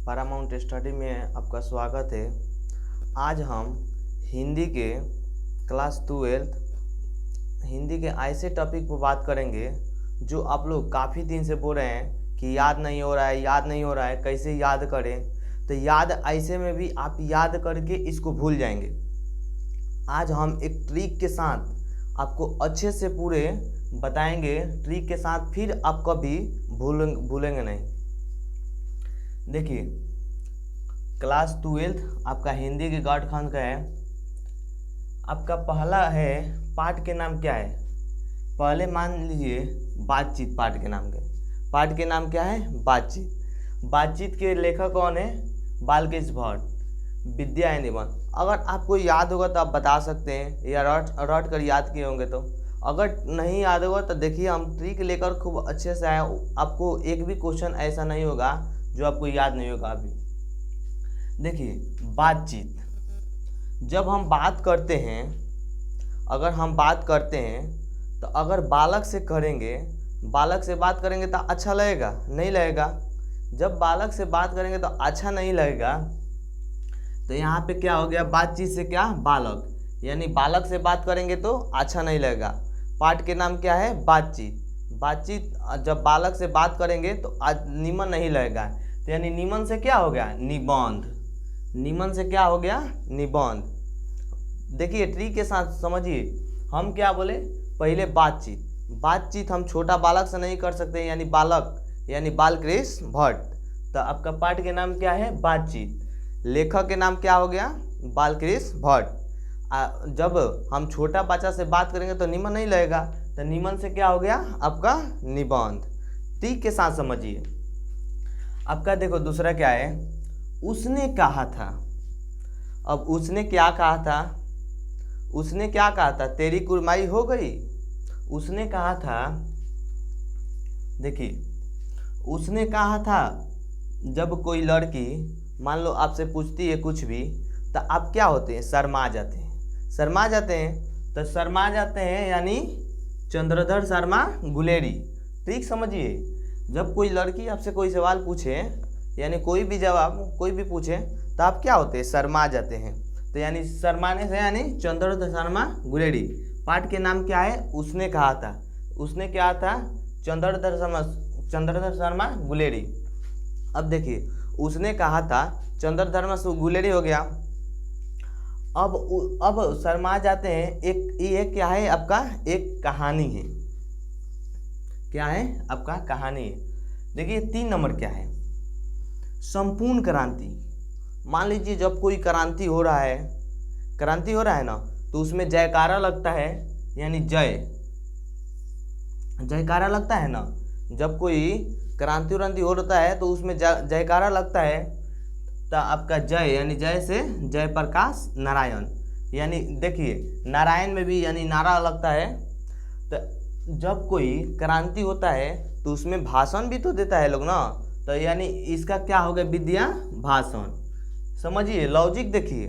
Paramount study में आपका स्वागत है। आज हम हिंदी के क्लास 12 हिंदी के ऐसे टॉपिक पर बात करेंगे जो आप लोग काफ़ी दिन से बोल रहे हैं कि याद नहीं हो रहा है, याद नहीं हो रहा है, कैसे याद करें। तो याद ऐसे में भी आप याद करके इसको भूल जाएंगे। आज हम एक ट्रिक के साथ आपको अच्छे से पूरे बताएंगे। ट्रिक के साथ फिर आप कभी भूलेंगे नहीं। देखिए, क्लास 12 आपका हिंदी के गणखंड का है। आपका पहला है पाठ के नाम क्या है। पहले मान लीजिए बातचीत। पाठ के नाम क्या है? बातचीत। बातचीत के लेखक कौन है? बालकृष्ण भट्ट, विद्या निबंध। अगर आपको याद होगा तो आप बता सकते हैं या रट कर याद किए होंगे। तो अगर नहीं याद होगा तो देखिए, हम ट्रिक लेकर खूब अच्छे से आए। आपको एक भी क्वेश्चन ऐसा नहीं होगा जो आपको याद नहीं होगा। अभी देखिए, बातचीत जब हम बात करते हैं, अगर हम बात करते हैं तो अगर बालक से बात करेंगे तो अच्छा लगेगा? नहीं लगेगा। जब बालक से बात करेंगे तो अच्छा नहीं लगेगा। तो यहाँ पे क्या हो गया? बातचीत से क्या? बालक, यानी बालक से बात करेंगे तो अच्छा नहीं लगेगा। पाठ के नाम क्या है? बातचीत। बातचीत जब बालक से बात करेंगे तो आज निमन नहीं लगेगा। तो यानी निमन से क्या हो गया? निबंध। निमन से क्या हो गया? निबंध। देखिए, ट्रिक के साथ समझिए। हम क्या बोले? पहले बातचीत हम छोटा बालक से नहीं कर सकते, यानी बालक यानी बालकृष्ण भट्ट। तो आपका पाठ के नाम क्या है? बातचीत। लेखक के नाम क्या हो गया? बालकृष्ण भट्ट। जब हम छोटा बच्चा से बात करेंगे तो निमन नहीं लगेगा। तो निमन से क्या हो गया? आपका निबंध। ट्रिक के साथ समझिए। आपका देखो दूसरा क्या है? उसने कहा था। अब उसने क्या कहा था? उसने क्या कहा था? तेरी कुरमाई हो गई। उसने कहा था, देखिए, उसने कहा था जब कोई लड़की मान लो आपसे पूछती है कुछ भी, तो आप क्या होते हैं? शर्मा जाते हैं। तो शर्मा जाते हैं यानी चंद्रधर शर्मा गुलेरी। ठीक समझिए। जब कोई लड़की आपसे कोई सवाल पूछे, यानी कोई भी पूछे, तो आप क्या होते हैं? शर्मा जाते हैं। तो यानी शर्माने से यानी चंद्रधर शर्मा गुलेरी। पाठ के नाम क्या है? उसने कहा था। उसने क्या था? चंद्रधर शर्मा गुलेरी। अब देखिए, उसने कहा था चंद्रधर शर्मा गुलेरी हो गया। अब शर्मा जाते हैं। ये क्या है? आपका एक कहानी है। क्या है? आपका कहानी है। देखिए 3 नंबर क्या है? संपूर्ण क्रांति। मान लीजिए जब कोई क्रांति हो रहा है ना, तो उसमें जयकारा लगता है, यानी जयकारा लगता है ना। जब कोई क्रांति हो रहा है तो उसमें जयकारा लगता है। तो आपका जय यानी जय से जयप्रकाश नारायण, यानी देखिए नारायण में भी यानी नारा लगता है। तो जब कोई क्रांति होता है तो उसमें भाषण भी तो देता है लोग ना। तो यानी इसका क्या हो गया? विद्या भाषण। समझिए लॉजिक। देखिए,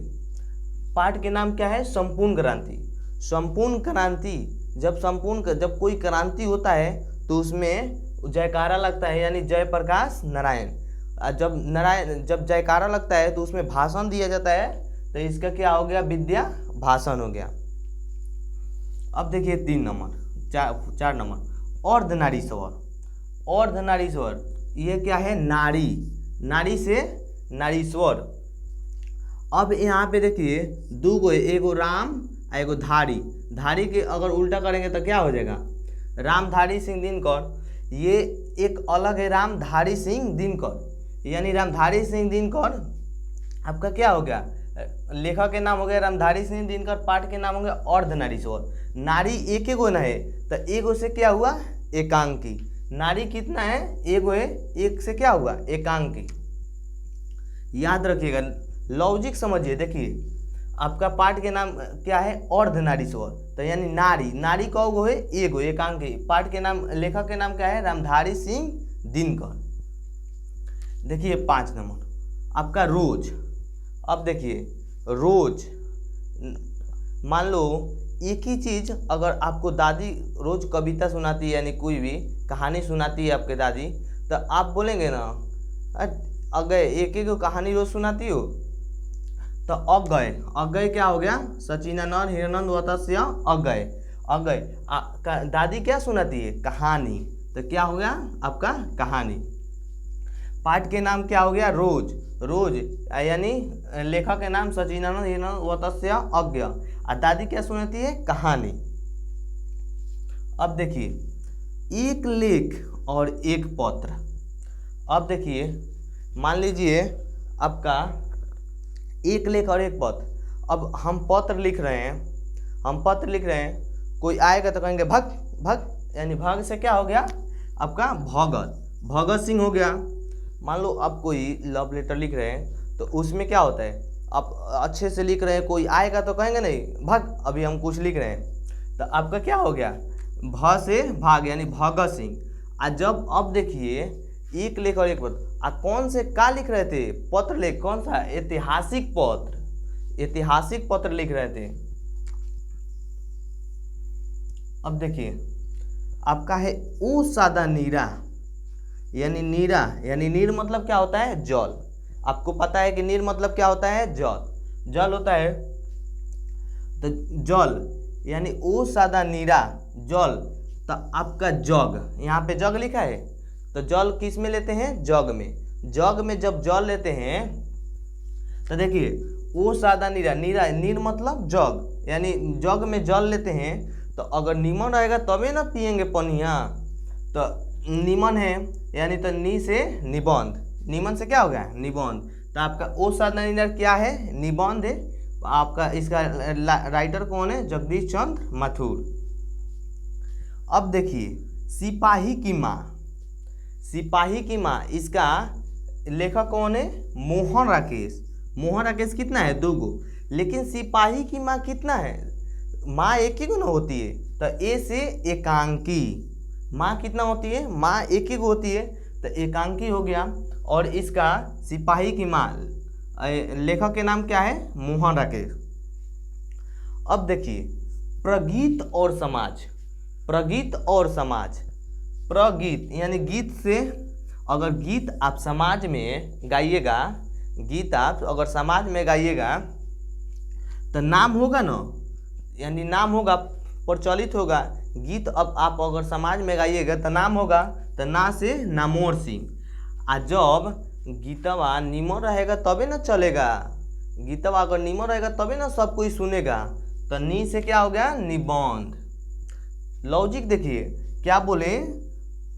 पाठ के नाम क्या है? संपूर्ण क्रांति। संपूर्ण क्रांति जब कोई क्रांति होता है तो उसमें जयकारा लगता है, यानी जयप्रकाश नारायण। जब जयकारा लगता है तो उसमें भाषण दिया जाता है। तो इसका क्या हो गया? विद्या भाषण हो गया। अब देखिए 4 नंबर अर्धनारीश्वर। ये क्या है? नारी से नारीश्वर। अब यहाँ पे देखिए दूगो, एगो राम एगो धारी के अगर उल्टा करेंगे तो क्या हो जाएगा? रामधारी सिंह दिनकर। ये एक अलग है रामधारी सिंह दिनकर, यानी रामधारी सिंह दिनकर आपका क्या हो गया? लेखक के नाम हो गया रामधारी सिंह दिनकर। पाठ के नाम हो गया अर्धनारीश्वर। नारी एक एगो न है, तो एगो से क्या हुआ? एकांकी। नारी कितना है? एगो है, एक से क्या हुआ? एकांकी। याद रखिएगा, लॉजिक समझिए। देखिए, आपका पाठ के नाम क्या है? अर्धनारीश्वर। तो यानी नारी कौगो है? एगो, एकांकी। पाठ के नाम, लेखक के नाम क्या है? रामधारी सिंह दिनकर। देखिए 5 नंबर आपका रोज। अब देखिए रोज, मान लो एक ही चीज़ अगर आपको दादी रोज कविता सुनाती है, यानी कोई भी कहानी सुनाती है आपके दादी, तो आप बोलेंगे ना अगय, एक एक कहानी रोज सुनाती हो। तो अगय, अगय क्या हो गया, सचिनानंद हिरानंद वतस्य अगय। अगय दादी क्या सुनाती है, कहानी। तो क्या हो गया आपका कहानी। पाठ के नाम क्या हो गया, रोज। रोज यानी लेखक के नाम सचिनानंद हिरानंद वतस्य अज्ञ, और दादी क्या सुनाती है, कहानी। अब देखिए एक लेख और एक पत्र। अब देखिए मान लीजिए आपका एक लेख और एक पत्र। अब हम पत्र लिख रहे हैं, कोई आएगा तो कहेंगे भग भग, यानी भग से क्या हो गया आपका भगत, भगत सिंह हो गया। मान लो आप कोई लव लेटर लिख रहे हैं तो उसमें क्या होता है, आप अच्छे से लिख रहे हैं, कोई आएगा तो कहेंगे नहीं भग, अभी हम कुछ लिख रहे हैं। तो आपका क्या हो गया, भ से भाग यानी भगत सिंह। आज जब अब देखिए एक लेख और एक पत्र, कौन से का लिख रहे थे, पत्र लेख, कौन सा, ऐतिहासिक पत्र, ऐतिहासिक पत्र लिख रहे थे। अब देखिए आपका है ओ सादा नीरा, यानी नीरा यानी नीर मतलब क्या होता है, जल। आपको पता है कि नीर मतलब क्या होता है, जल, जल होता है। तो जल यानी ओ सादा नीरा जल। तो आपका जग, यहाँ पे जग लिखा है, तो जल किस में लेते हैं, जग में। जग में जब जल लेते हैं तो देखिए ओ सादा नीरा, नीरा नीर मतलब जग, यानी जग में जल लेते हैं। तो अगर नीमन रहेगा तबे ना पियेंगे पनिया। तो नीमन है यानी तो नी से निबंध, नीमन से क्या हो गया, निबंध। तो आपका ओ सादा नीरा क्या है, निबंध है। आपका इसका राइटर कौन है, जगदीश चंद्र माथुर। अब देखिए सिपाही की माँ, सिपाही की माँ, इसका लेखक कौन है, मोहन राकेश। मोहन राकेश कितना है, 2 गो, लेकिन सिपाही की माँ कितना है, माँ एक ही गो ना होती है। तो ए से एकांकी, माँ कितना होती है, माँ एक ही गो होती है, तो एकांकी हो गया। और इसका सिपाही की माँ, लेखक के नाम क्या है, मोहन राकेश। अब देखिए प्रगीत और समाज, प्रगीत और समाज। प्रगीत यानी गीत से, अगर गीत आप समाज में गाइएगा, गीत आप अगर समाज में गाइएगा तो नाम होगा ना, यानी नाम होगा, प्रचलित होगा। गीत अब आप अगर समाज में गाइएगा तो नाम होगा, तो ना से नामोर सिंह। आ जब गीतवा निमन रहेगा तबे ना चलेगा, गीतवा अगर निमन रहेगा तबे ना सब कोई सुनेगा। तो नी से क्या हो गया, निबंध। लॉजिक देखिए क्या बोले,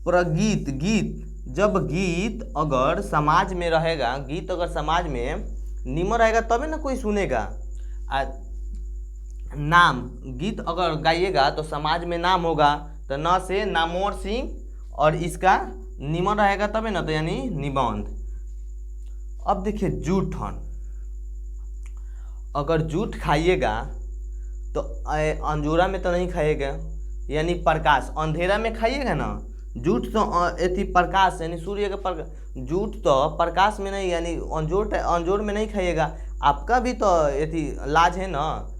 प्रगीत, गीत, जब गीत अगर समाज में रहेगा, गीत अगर समाज में निमन रहेगा तबे ना कोई सुनेगा। नाम, गीत अगर गाइएगा तो समाज में नाम होगा, तो न से नामोर सिंह, और इसका निमन रहेगा तबे ना, तो यानी निबंध। अब देखिए जूठन, अगर जूठ खाइएगा तो अंजोरा में तो नहीं खाइएगा, यानी प्रकाश, अंधेरा में खाइएगा ना। जूठ तो एथी प्रकाश यानी सूर्य का प्रकाश, जूठ तो प्रकाश में नहीं, यानी अंजोर में नहीं खाइएगा। आपका भी तो एथी लाज है ना,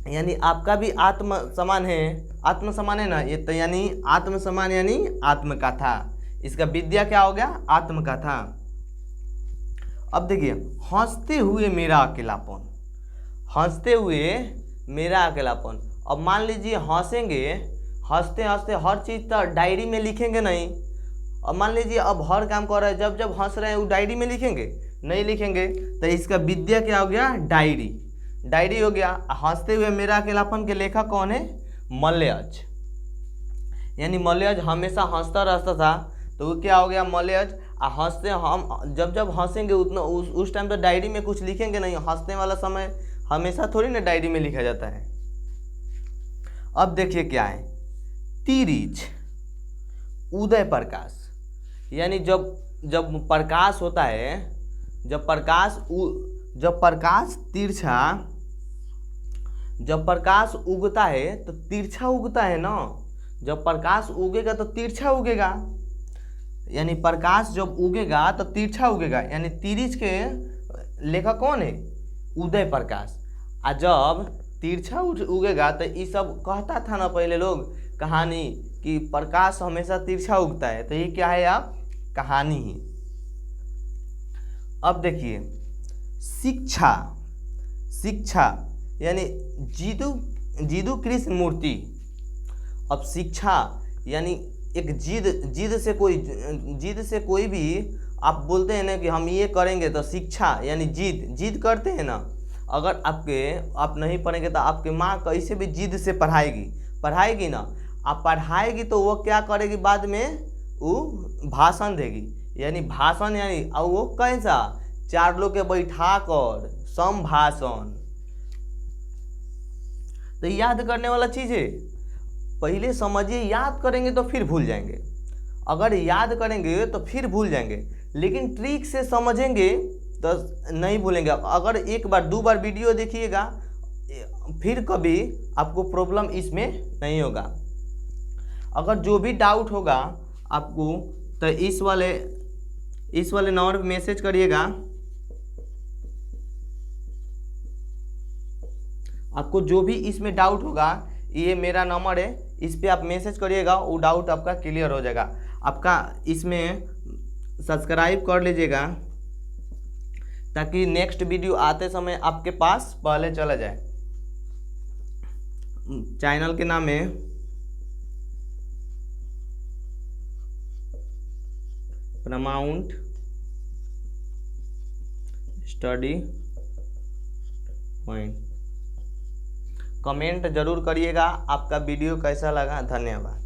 यानी आपका भी आत्म समान है, आत्म समान है ना, ये तो यानी आत्म समान यानी आत्मकथा। इसका विद्या क्या हो गया, आत्मकथा। अब देखिए हंसते हुए मेरा अकेलापन, हंसते हुए मेरा अकेलापन। अब मान लीजिए हंसेंगे, हंसते हंसते हर चीज़ तो डायरी में लिखेंगे नहीं। अब मान लीजिए अब हर काम कर रहे हैं, जब जब हंस रहे हैं वो डायरी में लिखेंगे, नहीं लिखेंगे। तो इसका विद्या क्या हो गया, डायरी, डायरी हो गया। हंसते हुए मेरा अकेलापन के लेखक कौन है, मलयज, यानी मलयज हमेशा हंसता रहता था, तो वो क्या हो गया, मलयज। हंसते हम जब जब हंसेंगे उतना उस टाइम तो डायरी में कुछ लिखेंगे नहीं, हंसने वाला समय हमेशा थोड़ी ना डायरी में लिखा जाता है। अब देखिए क्या है, तिरिच, उदय प्रकाश, यानी जब जब प्रकाश होता है, जब प्रकाश तिरछा, जब प्रकाश उगता है तो तिरछा उगता है ना। जब प्रकाश उगेगा तो तिरछा उगेगा, यानी प्रकाश जब उगेगा तो तिरछा उगेगा, यानी तिरिच के लेखक कौन है, उदय प्रकाश। आ जब तिरछा उगेगा तो ये सब कहता था ना पहले लोग कहानी कि प्रकाश हमेशा तिरछा उगता है, तो ये क्या है आप, कहानी ही। अब देखिए शिक्षा, शिक्षा यानी जीदू कृष्ण मूर्ति। अब शिक्षा यानी एक जिद से कोई भी आप बोलते हैं ना कि हम ये करेंगे, तो शिक्षा यानी जिद करते हैं ना। अगर आप नहीं पढ़ेंगे तो आपके माँ कैसे भी जिद से पढ़ाएगी ना। आप पढ़ाएगी तो वो क्या करेगी, बाद में वो भाषण देगी, यानी भाषण यानी और वो कैसा, 4 लोग के बैठा कर संभाषण। तो याद करने वाला चीज़ है, पहले समझिए, याद करेंगे तो फिर भूल जाएंगे। अगर याद करेंगे तो फिर भूल जाएंगे, लेकिन ट्रिक से समझेंगे तो नहीं भूलेंगे। अगर 1 बार 2 बार वीडियो देखिएगा, फिर कभी आपको प्रॉब्लम इसमें नहीं होगा। अगर जो भी डाउट होगा आपको तो इस वाले नंबर पे मैसेज करिएगा। आपको जो भी इसमें डाउट होगा, ये मेरा नंबर है, इस पे आप मैसेज करिएगा, वो डाउट आपका क्लियर हो जाएगा। आपका इसमें सब्सक्राइब कर लीजिएगा ताकि नेक्स्ट वीडियो आते समय आपके पास पहले चला जाए। चैनल के नाम है प्रमाउंट स्टडी पॉइंट। कमेंट जरूर करिएगा आपका वीडियो कैसा लगा। धन्यवाद।